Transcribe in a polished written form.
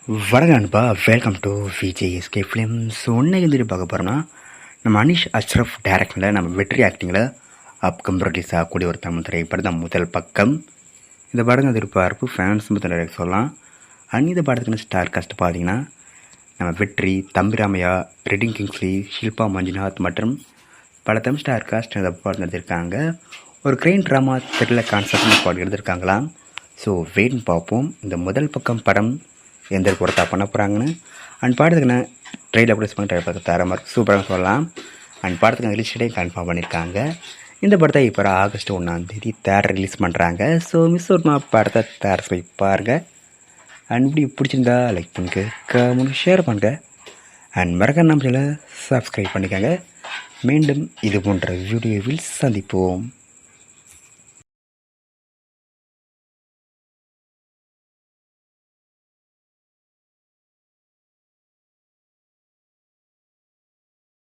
வணக்கம் நண்பா, welcome to VJSK films. இன்னைக்கு வந்துட்டு பார்க்க போகிறோம்னா நம்ம அனீஷ் அஷ்ரஃப் டேரக்டரில் நம்ம வெற்றி ஆக்டிங்கில் அப்கம் ரிலீஸ் ஆகக்கூடிய ஒரு தமிழ் திரைப்படம் தான் முதல் பக்கம். இந்த படம் எதிர்பார்ப்பு ஃபேன்ஸ் முதல் சொல்லலாம். இந்த படத்துக்குன்னு ஸ்டார் காஸ்ட் பார்த்தீங்கன்னா நம்ம வெற்றி, தம்பிராமையா, ரெடிங் கிங்ஸ்லி, ஷில்பா மஞ்சுநாத் மற்றும் பல தமிழ் ஸ்டார் காஸ்ட் இந்த படம் எடுத்திருக்காங்க. ஒரு கிரைம் ட்ராமா த்ரில்லர் கான்செப்ட் பாடம் எடுத்திருக்காங்களாம். ஸோ வெயிட் பார்ப்போம் இந்த முதல் பக்கம் படம் எந்த பொறுத்தா பண்ண போகிறாங்கன்னு. அண்ட் பாடத்துக்கு ட்ரெயிலர் ப்ரொடியூஸ் பண்ணி ட்ரெயிலர் பார்த்து தர மாதிரி சூப்பராக சொல்லலாம். அண்ட் பாடத்துக்கு ரிலீஸ் டேட்டையும் கன்ஃபார்ம் பண்ணியிருக்காங்க. இந்த படத்தை இப்போ ஆகஸ்ட் 1 தேர் ரிலீஸ் பண்ணுறாங்க. ஸோ மிஸ் ஒரு படத்தை தேர் போய் பாருங்கள். அண்ட் இப்படி பிடிச்சிருந்தா லைக் பண்ணுங்க, கமெண்ட் ஷேர் பண்ணுங்க. அண்ட் மறக்காம நம்ம சேனலை சப்ஸ்கிரைப் பண்ணிக்கோங்க. மீண்டும் இது போன்ற வீடியோவில் சந்திப்போம்.